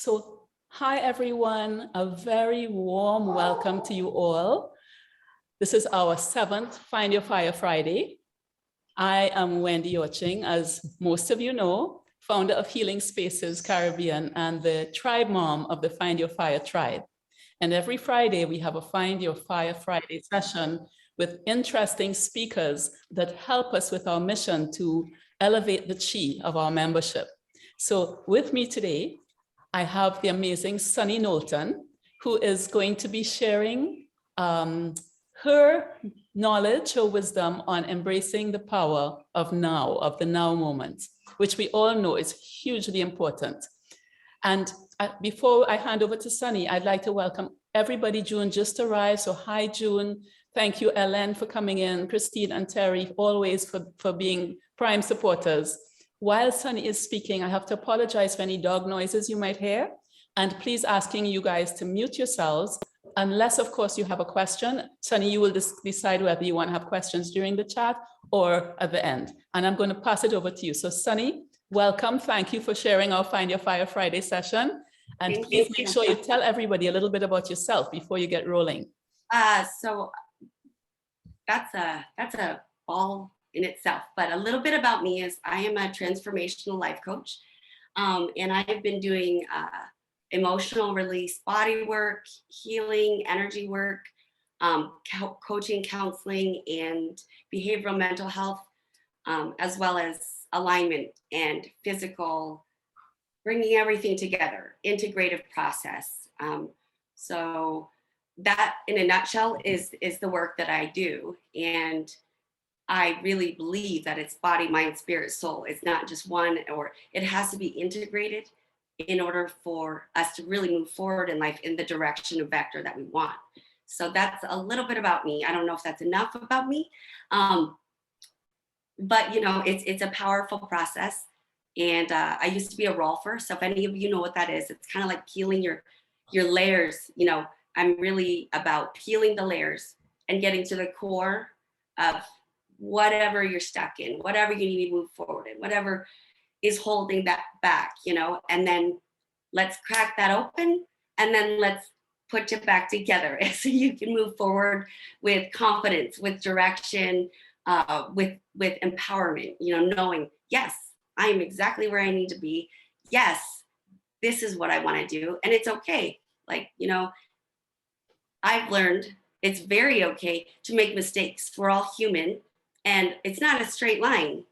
So, hi everyone, a very warm welcome to you all. This is our 7th Find Your Fire Friday. I am Wendy, as most of you know, founder of Healing Spaces Caribbean and the tribe mom of the Find Your Fire tribe. And every Friday we have a Find Your Fire Friday session with interesting speakers that help us with our mission to elevate the chi of our membership. So with me today, I have the amazing Sunni Knowlton, who is going to be sharing her knowledge, her wisdom on embracing the power of now, of the now moment, which we all know is hugely important. And before I hand over to Sunni, I'd like to welcome everybody. June just arrived, so hi June. Thank you, Ellen, for coming in, Christine and Terry, always for being prime supporters. While Sunni is speaking, I have to apologize for any dog noises you might hear, and please asking you guys to mute yourselves, unless of course you have a question. Sunni, you will decide whether you want to have questions during the chat or at the end. And I'm going to pass it over to you. So Sunni, welcome. Thank you for sharing our Find Your Fire Friday session. And please make sure you tell everybody a little bit about yourself before you get rolling. So that's a ball in itself, but a little bit about me is I am a transformational life coach, and I've been doing emotional release, body work, healing, energy work, coaching, counseling, and behavioral mental health, as well as alignment and physical, bringing everything together, integrative process. So that in a nutshell is the work that I do. And I really believe that it's body, mind, spirit, soul. It's not just one, or it has to be integrated in order for us to really move forward in life in the direction of vector that we want. So that's a little bit about me. I don't know if that's enough about me, but you know, it's a powerful process. And I used to be a rolfer. So if any of you know what that is, it's kind of like peeling your layers. You know, I'm really about peeling the layers and getting to the core of whatever you're stuck in, whatever you need to move forward in, whatever is holding that back, you know, and then let's crack that open and then let's put it back together so you can move forward with confidence, with direction, with empowerment, you know, knowing, yes, I am exactly where I need to be. Yes, this is what I want to do. And it's okay. Like, you know, I've learned it's very okay to make mistakes. We're all human. And it's not a straight line.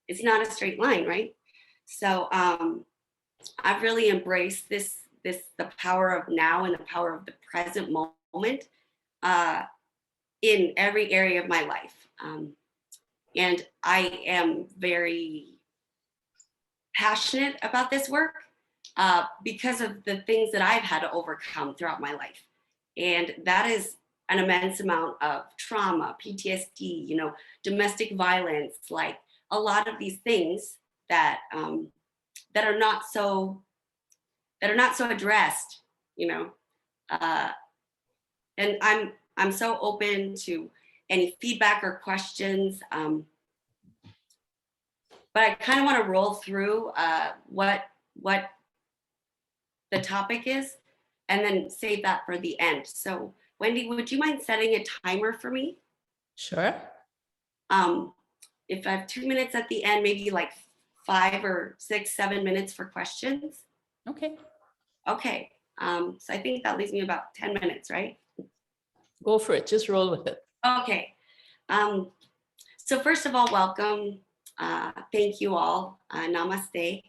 It's not a straight line, right? So I've really embraced the power of now and the power of the present moment in every area of my life. And I am very passionate about this work because of the things that I've had to overcome throughout my life. And that is an immense amount of trauma, PTSD, you know, domestic violence, like a lot of these things that that are not so addressed, you know. And I'm so open to any feedback or questions. But I kind of want to roll through what the topic is, and then save that for the end. So Wendy, would you mind setting a timer for me? Sure. If I have 2 minutes at the end, maybe like 5 or 6, 7 minutes for questions. Okay. Okay. So I think that leaves me about 10 minutes, right? Go for it. Just roll with it. Okay. So first of all, welcome. Thank you all. Namaste.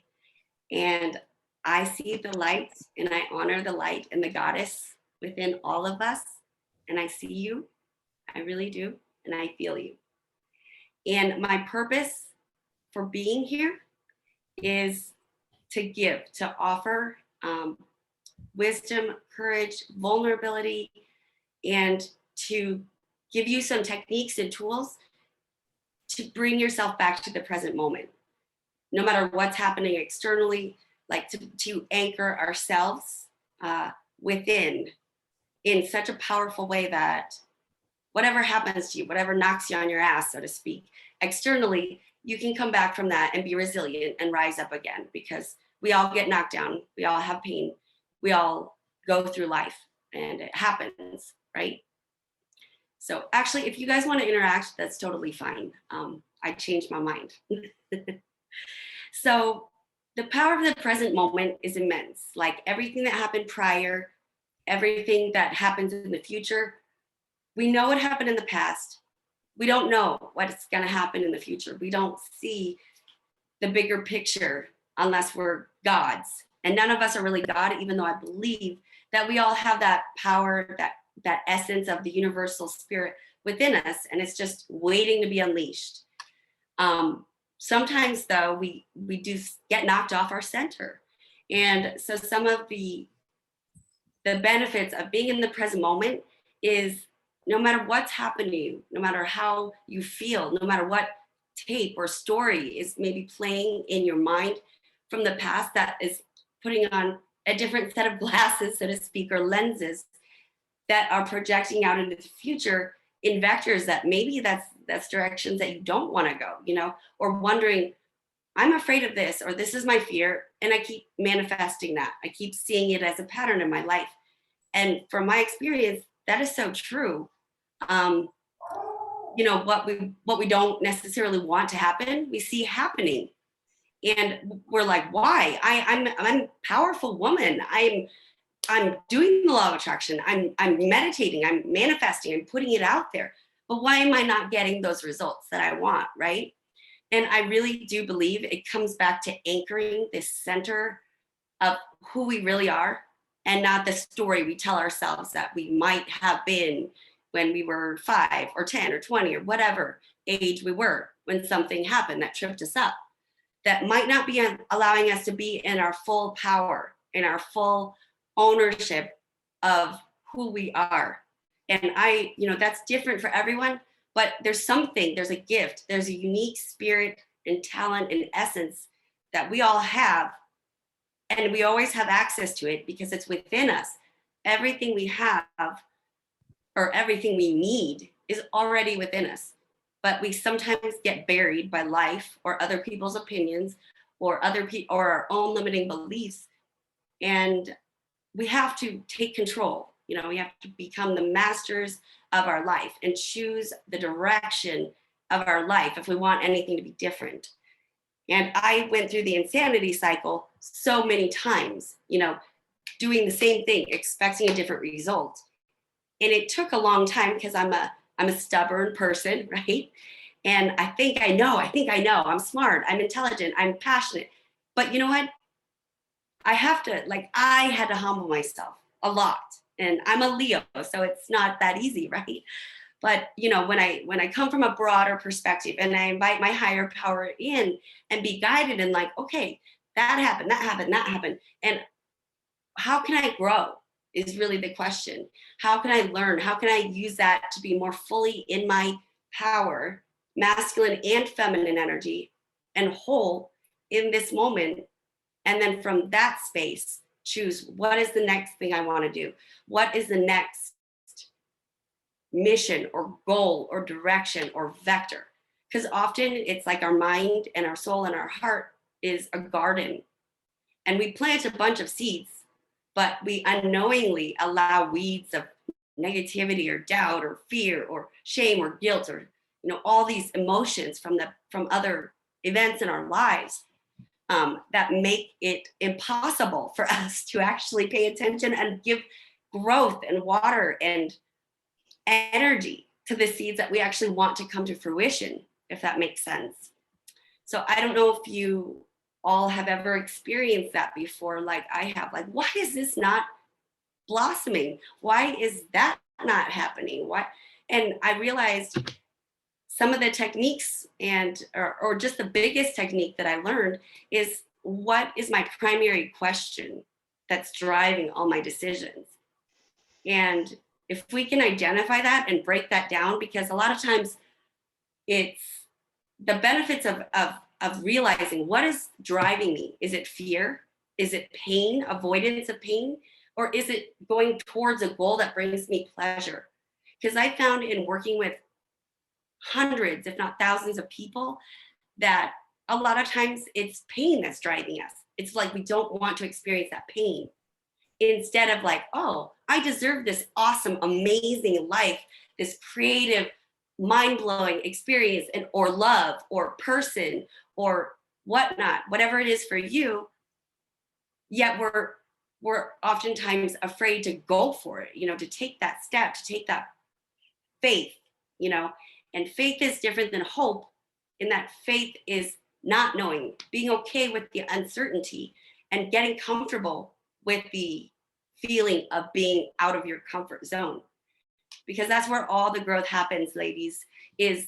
And I see the light and I honor the light and the goddess within all of us. And I see you. I really do. And I feel you. And my purpose for being here is to give, to offer wisdom, courage, vulnerability, and to give you some techniques and tools to bring yourself back to the present moment. No matter what's happening externally, like to anchor ourselves within in such a powerful way that whatever happens to you, whatever knocks you on your ass, so to speak, externally, you can come back from that and be resilient and rise up again, because we all get knocked down. We all have pain. We all go through life, and it happens, right? So actually, if you guys want to interact, that's totally fine. I changed my mind. So the power of the present moment is immense. Like everything that happened prior, everything that happens in the future, we know what happened in the past. We don't know what's going to happen in the future. We don't see the bigger picture unless we're gods. And none of us are really God, even though I believe that we all have that power, that essence of the universal spirit within us, and it's just waiting to be unleashed. Sometimes though, we do get knocked off our center. And so some of the benefits of being in the present moment is no matter what's happening to you, no matter how you feel, no matter what tape or story is maybe playing in your mind from the past that is putting on a different set of glasses, so to speak, or lenses that are projecting out into the future in vectors that maybe that's directions that you don't want to go, or wondering, I'm afraid of this, or this is my fear. And I keep manifesting that. I keep seeing it as a pattern in my life. And from my experience, that is so true. What we don't necessarily want to happen, we see happening. And we're like, why? I'm a powerful woman. I'm doing the law of attraction. I'm meditating. I'm manifesting. I'm putting it out there. But why am I not getting those results that I want, right? And I really do believe it comes back to anchoring this center of who we really are, and not the story we tell ourselves that we might have been when we were 5 or 10 or 20 or whatever age we were when something happened that tripped us up. That might not be allowing us to be in our full power, in our full ownership of who we are. And that's different for everyone, but there's a gift, there's a unique spirit and talent and essence that we all have. And we always have access to it because it's within us. Everything we have or everything we need is already within us. But we sometimes get buried by life or other people's opinions or or our own limiting beliefs. And we have to take control. We have to become the masters of our life and choose the direction of our life if we want anything to be different. And I went through the insanity cycle so many times, doing the same thing, expecting a different result. And it took a long time because I'm a stubborn person, right? And I think I know, I'm smart, I'm intelligent, I'm passionate. But you know what? I had to humble myself a lot. And I'm a Leo, so it's not that easy, right? But when I come from a broader perspective and I invite my higher power in and be guided and like, okay, that happened. And how can I grow is really the question. How can I learn? How can I use that to be more fully in my power, masculine and feminine energy, and whole in this moment? And then from that space, choose what is the next thing I want to do? What is the next mission or goal or direction or vector? Because often it's like our mind and our soul and our heart is a garden. And we plant a bunch of seeds, but we unknowingly allow weeds of negativity or doubt or fear or shame or guilt or all these emotions from other events in our lives that make it impossible for us to actually pay attention and give growth and water and energy to the seeds that we actually want to come to fruition, if that makes sense. So I don't know if you all have ever experienced that before, like I have. Like, why is this not blossoming? Why is that not happening? Why? And I realized some of the techniques or just the biggest technique that I learned is, what is my primary question that's driving all my decisions? And if we can identify that and break that down, because a lot of times it's the benefits of realizing what is driving me. Is it fear? Is it pain, avoidance of pain? Or is it going towards a goal that brings me pleasure? Because I found in working with hundreds, if not thousands of people, that a lot of times it's pain that's driving us. It's like we don't want to experience that pain. Instead of like, oh, I deserve this awesome, amazing life, this creative, mind-blowing experience, and or love or person or whatnot, whatever it is for you. Yet we're oftentimes afraid to go for it, to take that step, to take that faith, and faith is different than hope, in that faith is not knowing, being okay with the uncertainty and getting comfortable with the feeling of being out of your comfort zone, because that's where all the growth happens, ladies, is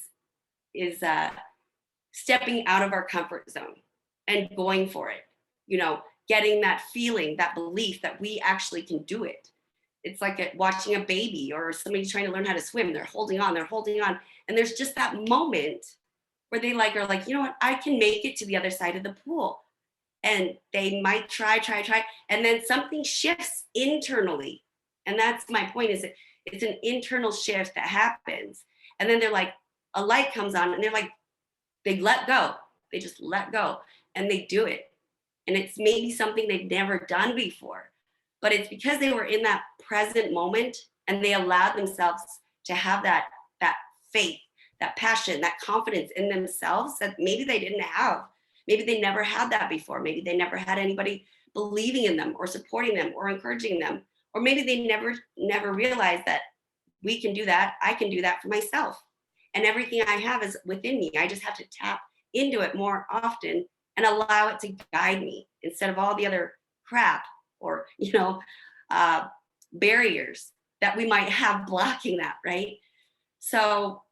stepping out of our comfort zone and going for it, getting that feeling, that belief that we actually can do it. It's like watching a baby or somebody trying to learn how to swim. They're holding on, and there's just that moment where they are like, you know what, I can make it to the other side of the pool. And they might try, and then something shifts internally. And that's my point, is it's an internal shift that happens. And then they're like, a light comes on and they're like, they let go. They just let go and they do it. And it's maybe something they've never done before, but it's because they were in that present moment and they allowed themselves to have that faith, that passion, that confidence in themselves that maybe they didn't have. Maybe they never had that before. Maybe they never had anybody believing in them or supporting them or encouraging them. Or maybe they never realized that we can do that. I can do that for myself. And everything I have is within me. I just have to tap into it more often and allow it to guide me instead of all the other crap or, barriers that we might have blocking that, right? So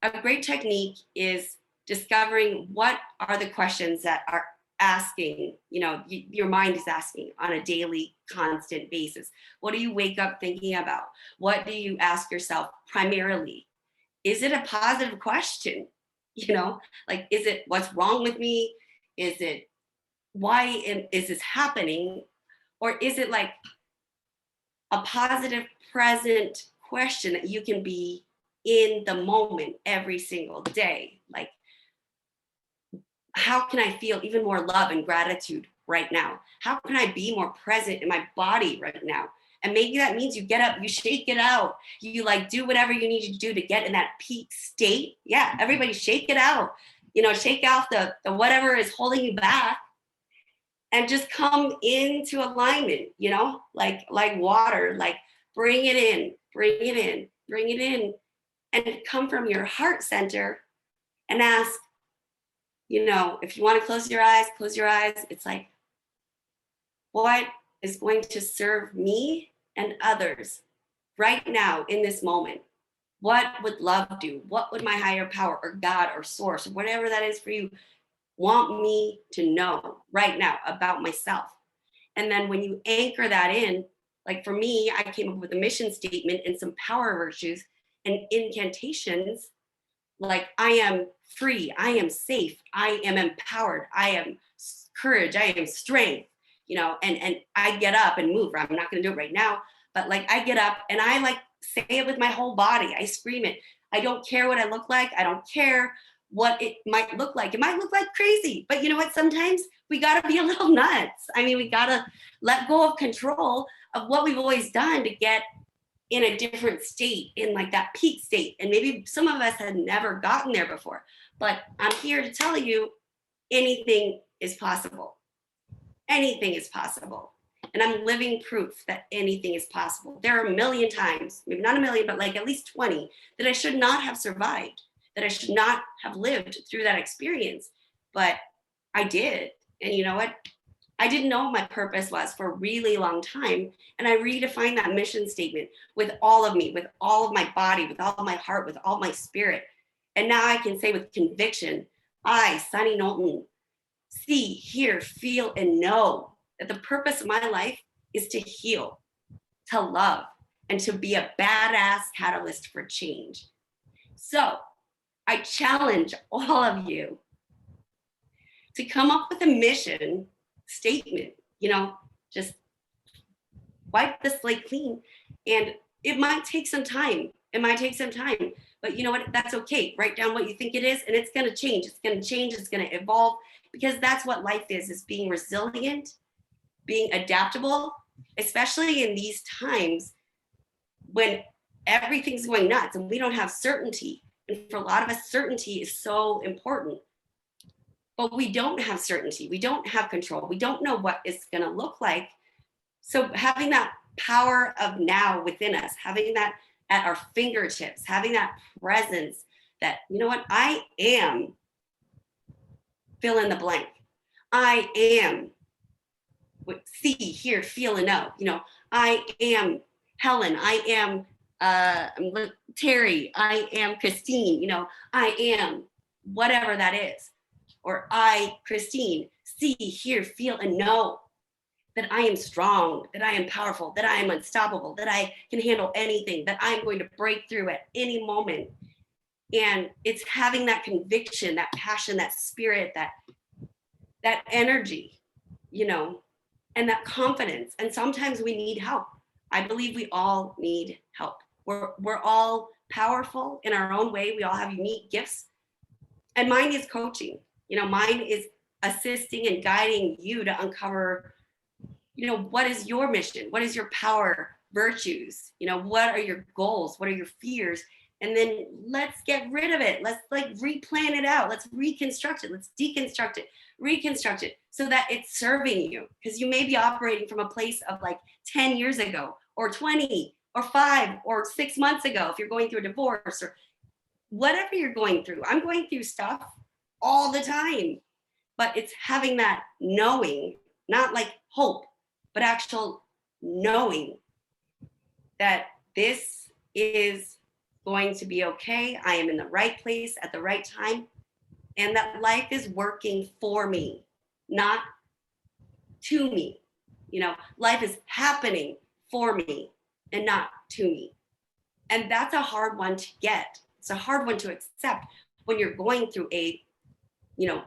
a great technique is discovering what are the questions that are asking, your mind is asking on a daily, constant basis. What do you wake up thinking about? What do you ask yourself primarily? Is it a positive question? Like, is it what's wrong with me? Is it why is this happening? Or is it like a positive present question that you can be in the moment every single day? Like, how can I feel even more love and gratitude right now? How can I be more present in my body right now? And maybe that means you get up, you shake it out, you do whatever you need to do to get in that peak state. Yeah, everybody shake it out, shake off the whatever is holding you back and just come into alignment, like water, like bring it in, and come from your heart center and ask, if you want to close your eyes. It's like, what is going to serve me and others right now in this moment? What would love do? What would my higher power or God or source or whatever that is for you want me to know right now about myself? And then when you anchor that in, like for me, I came up with a mission statement and some power virtues and incantations, like I am free, I am safe, I am empowered, I am courage, I am strength, and I get up and move. I'm not going to do it right now, but I get up and I say it with my whole body. I scream it. I don't care what I look like. I don't care what it might look like. It might look like crazy, but you know what? Sometimes we got to be a little nuts. I mean, we got to let go of control of what we've always done to get in a different state, in that peak state. And maybe some of us had never gotten there before, but I'm here to tell you anything is possible. Anything is possible. And I'm living proof that anything is possible. There are a million times, maybe not a million, but at least 20 that I should not have survived, that I should not have lived through that experience. But I did. And you know what? I didn't know what my purpose was for a really long time. And I redefined that mission statement with all of me, with all of my body, with all of my heart, with all my spirit. And now I can say with conviction, I, Sunni Knowlton, see, hear, feel, and know that the purpose of my life is to heal, to love, and to be a badass catalyst for change. So I challenge all of you to come up with a mission statement, just wipe the slate clean. And it might take some time. but you know what? That's okay. Write down what you think it is, and it's going to change. It's going to change. It's going to evolve, because that's what life is being resilient, being adaptable, especially in these times when everything's going nuts and we don't have certainty. And for a lot of us, certainty is so important. But we don't have certainty. We don't have control. We don't know what it's going to look like. So having that power of now within us, having that at our fingertips, having that presence that, you know what, I am fill in the blank. I am see, hear, feel, and know. You know, I am Helen. I am Terry. I am Christine. You know, I am whatever that is. Or I, Christine, see, hear, feel, and know that I am strong, that I am powerful, that I am unstoppable, that I can handle anything, that I'm going to break through at any moment. And it's having that conviction, that passion, that spirit, that energy, you know, and that confidence. And sometimes we need help. I believe we all need help. We're all powerful in our own way. We all have unique gifts. And mine is coaching. You know, mine is assisting and guiding you to uncover, you know, what is your mission? What is your power, virtues? You know, what are your goals? What are your fears? And then let's get rid of it. Let's like replan it out. Let's reconstruct it. Let's deconstruct it, reconstruct it so that it's serving you. Because you may be operating from a place of like 10 years ago or 20 or 5 or 6 months ago if you're going through a divorce or whatever you're going through. I'm going through stuff all the time, but it's having that knowing, not like hope, but actual knowing that this is going to be okay. I am in the right place at the right time, and that life is working for me, not to me. You know, life is happening for me and not to me. And that's a hard one to get. It's a hard one to accept when you're going through a, you know,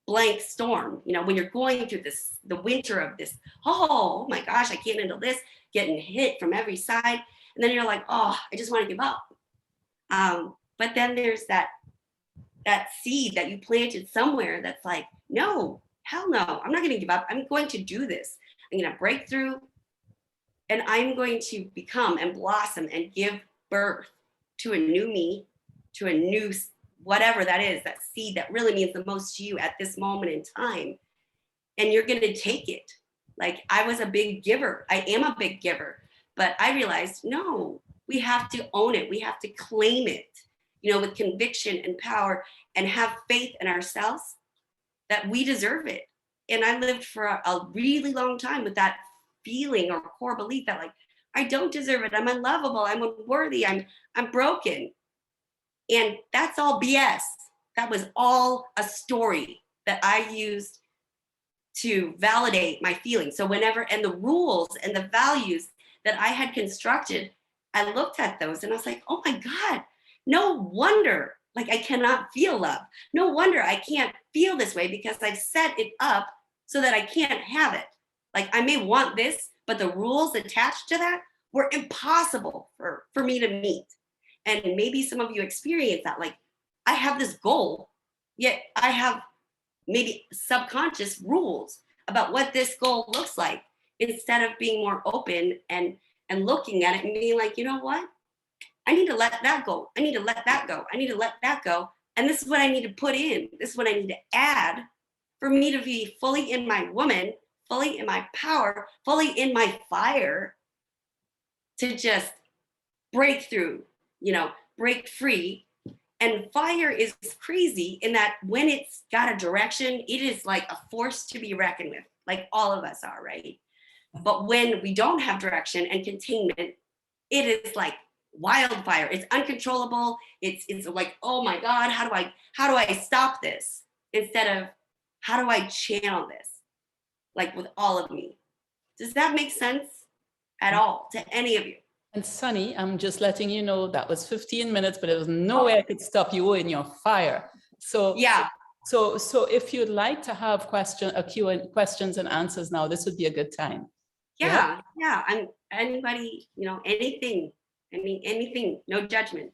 blank storm, you know, when you're going through this, the winter of this, oh my gosh, I can't handle this, getting hit from every side. And then you're like, oh, I just want to give up. But then there's that seed that you planted somewhere that's like, no, hell no, I'm not going to give up. I'm going to do this. I'm going to break through, and I'm going to become and blossom and give birth to a new me, to a new whatever that is, that seed that really means the most to you at this moment in time. And you're going to take it. Like, I was a big giver. I am a big giver. But I realized, no, we have to own it. We have to claim it, you know, with conviction and power, and have faith in ourselves that we deserve it. And I lived for a really long time with that feeling or core belief that, like, I don't deserve it. I'm unlovable. I'm unworthy. I'm broken. And that's all BS. That was all a story that I used to validate my feelings. So whenever, and the rules and the values that I had constructed, I looked at those and I was like, oh my God, no wonder, like, I cannot feel love. No wonder I can't feel this way, because I've set it up so that I can't have it. Like, I may want this, but the rules attached to that were impossible for me to meet. And maybe some of you experience that. Like, I have this goal, yet I have maybe subconscious rules about what this goal looks like, instead of being more open and looking at it and being like, you know what? I need to let that go. I need to let that go. I need to let that go. And this is what I need to put in. This is what I need to add for me to be fully in my woman, fully in my power, fully in my fire, to just break through, you know, break free. And fire is crazy in that when it's got a direction, it is like a force to be reckoned with, like all of us are, right? But when we don't have direction and containment, it is like wildfire. It's uncontrollable. It's like, oh my God, how do I stop this? Instead of, how do I channel this? Like, with all of me. Does that make sense at all to any of you? And Sunny, I'm just letting you know that was 15 minutes, but there was no way I could stop you in your fire. So yeah. So if you'd like to have questions and answers now, this would be a good time. Yeah. I'm anybody, you know, anything. I mean, anything, no judgment.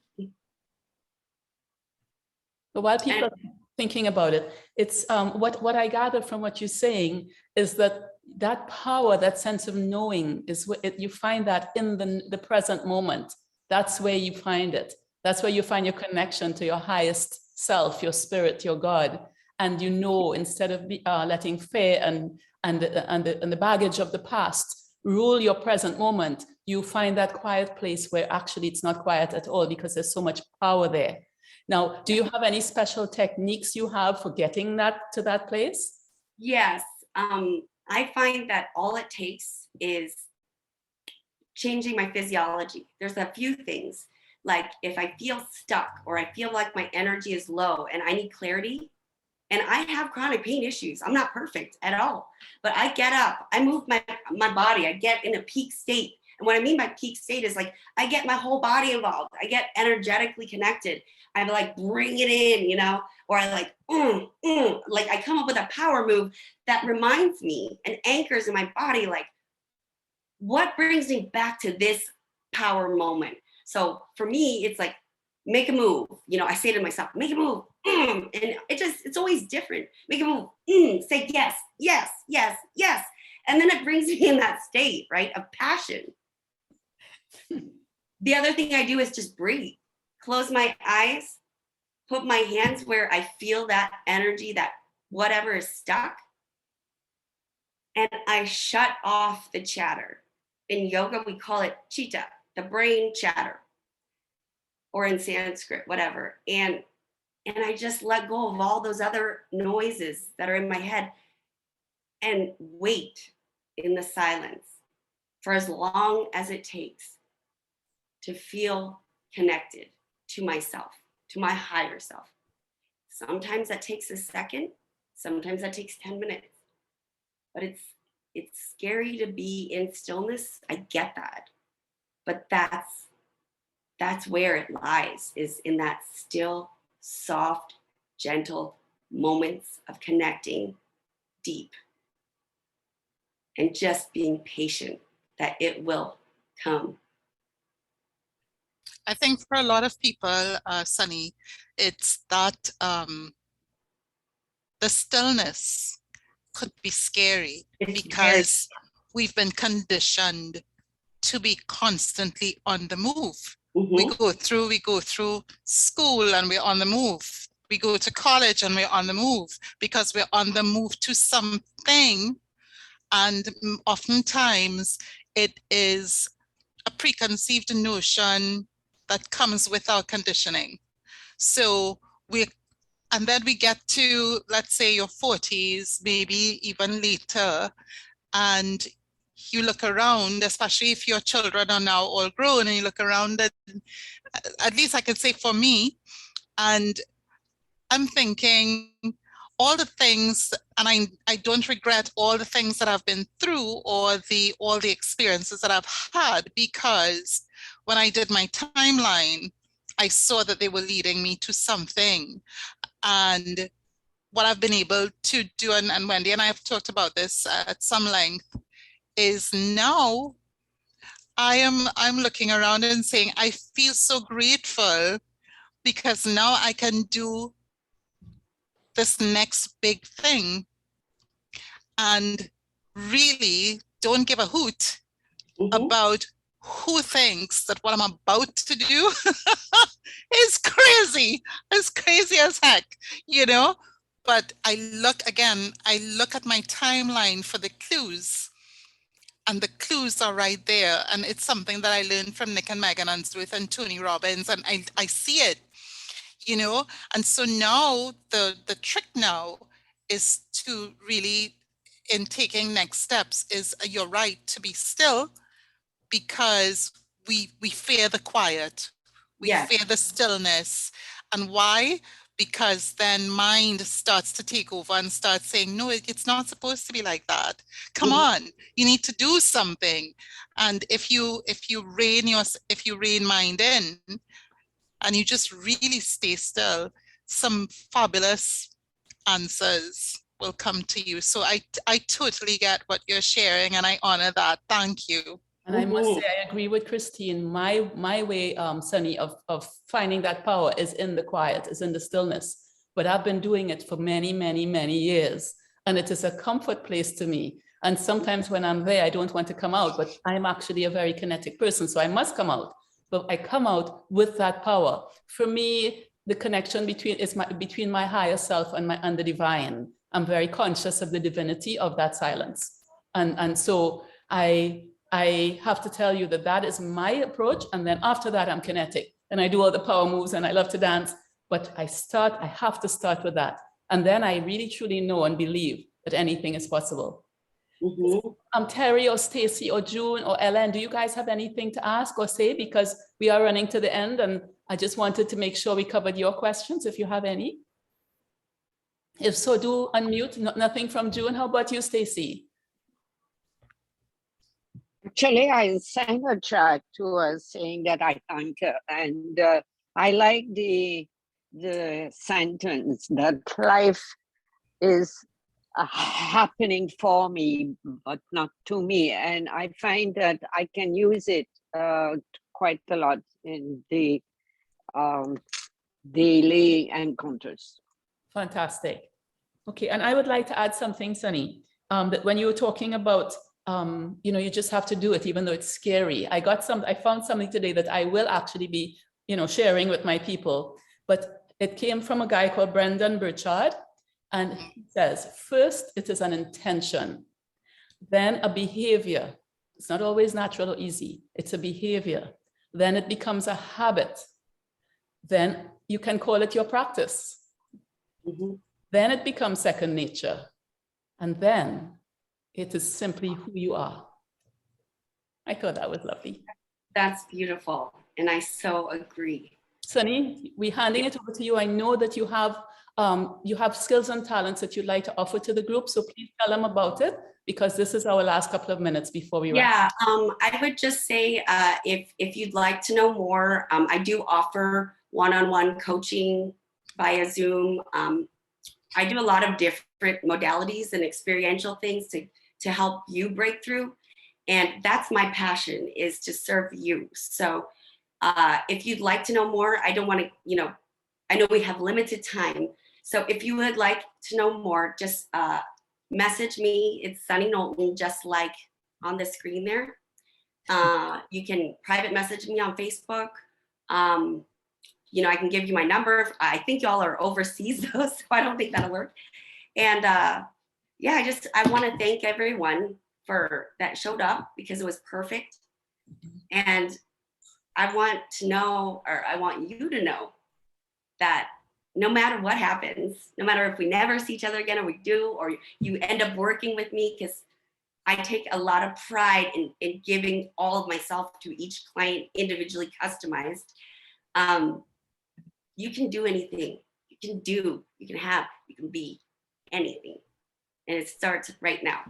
But while people And are thinking about it, it's what I gather from what you're saying is that that power, that sense of knowing, is what you find that in the present moment. That's where you find it. That's where you find your connection to your highest self, your spirit, your God. And you know, instead of letting fear and the baggage of the past rule your present moment, you find that quiet place where actually it's not quiet at all because there's so much power there. Now, do you have any special techniques you have for getting that to that place? yes, I find that all it takes is changing my physiology. There's a few things, like if I feel stuck or I feel like my energy is low and I need clarity, and I have chronic pain issues. I'm not perfect at all, but I get up, I move my body, I get in a peak state. And what I mean by peak state is like, I get my whole body involved. I get energetically connected. I like bring it in, or I like, like I come up with a power move that reminds me and anchors in my body, like what brings me back to this power moment. So for me, it's like, make a move. I say to myself, make a move. And it's always different. Make a move. Say yes, yes, yes, yes. And then it brings me in that state, right, of passion. The other thing I do is just breathe. Close my eyes, put my hands where I feel that energy, that whatever is stuck. And I shut off the chatter. In yoga, we call it chitta, the brain chatter, or in Sanskrit, whatever. And I just let go of all those other noises that are in my head and wait in the silence for as long as it takes to feel connected to myself, to my higher self. Sometimes that takes a second, sometimes that takes 10 minutes. But it's scary to be in stillness. I get that. But that's where it lies, is in that still, soft, gentle moments of connecting deep and just being patient that it will come. I think for a lot of people, Sunny, it's that the stillness could be scary because we've been conditioned to be constantly on the move. We go through school and we're on the move. We go to college and we're on the move because we're on the move to something. And oftentimes it is a preconceived notion that comes with our conditioning. So and then we get to, let's say, your 40s, maybe even later, and you look around, especially if your children are now all grown, and you look around, at least I can say for me, and I'm thinking all the things, and I don't regret all the things that I've been through or all the experiences that I've had, because when I did my timeline, I saw that they were leading me to something. And what I've been able to do, and Wendy and I have talked about this at some length, is now I'm looking around and saying, I feel so grateful because now I can do this next big thing and really don't give a hoot about who thinks that what I'm about to do is crazy. It's crazy as heck, But I look at my timeline for the clues, and the clues are right there. And it's something that I learned from Nick and Megan Unsworth and Tony Robbins, and I see it, And so now the trick now is to really, in taking next steps, is you're right, to be still, because we fear the quiet. We fear the stillness. And why? Because then mind starts to take over and starts saying, no, it's not supposed to be like that. Come on, you need to do something. And if you rein mind in and you just really stay still, some fabulous answers will come to you. So I totally get what you're sharing, and I honor that. Thank you. And I must say, I agree with Christine. My way, Sunny, of finding that power is in the quiet, is in the stillness. But I've been doing it for many, many, many years. And it is a comfort place to me. And sometimes when I'm there, I don't want to come out, but I'm actually a very kinetic person, so I must come out. But I come out with that power. For me, the connection between my higher self and the divine. I'm very conscious of the divinity of that silence. And so I have to tell you that is my approach. And then after that, I'm kinetic. And I do all the power moves and I love to dance. But I have to start with that. And then I really truly know and believe that anything is possible. Terry or Stacy or June or Ellen, do you guys have anything to ask or say? Because we are running to the end and I just wanted to make sure we covered your questions if you have any. If so, do unmute. Nothing from June. How about you, Stacy? Actually, I sent a chat to her saying that I thank her, and I like the sentence that life is happening for me, but not to me, and I find that I can use it quite a lot in the daily encounters. Fantastic. Okay, and I would like to add something, Sunny, that when you were talking about you just have to do it, even though it's scary. I found something today that I will actually be, sharing with my people. But it came from a guy called Brendan Burchard. And he says, first, it is an intention, then a behavior. It's not always natural or easy. It's a behavior. Then it becomes a habit. Then you can call it your practice. Then it becomes second nature. And then it is simply who you are. I thought that was lovely. That's beautiful. And I so agree. Sunny, we're handing it over to you. I know that you have skills and talents that you'd like to offer to the group. So please tell them about it, because this is our last couple of minutes before we wrap. Yeah, I would just say if you'd like to know more, I do offer one-on-one coaching via Zoom. I do a lot of different modalities and experiential things to help you break through. And that's my passion, is to serve you. So if you'd like to know more, I don't want to, I know we have limited time. So if you would like to know more, just message me. It's Sunni Knowlton, just like on the screen there. You can private message me on Facebook. I can give you my number. I think y'all are overseas though, so I don't think that'll work. And I want to thank everyone that showed up, because it was perfect. And I want you to know that no matter what happens, no matter if we never see each other again, or we do, or you end up working with me, because I take a lot of pride in giving all of myself to each client individually customized. You can do anything. You can be anything. And it starts right now.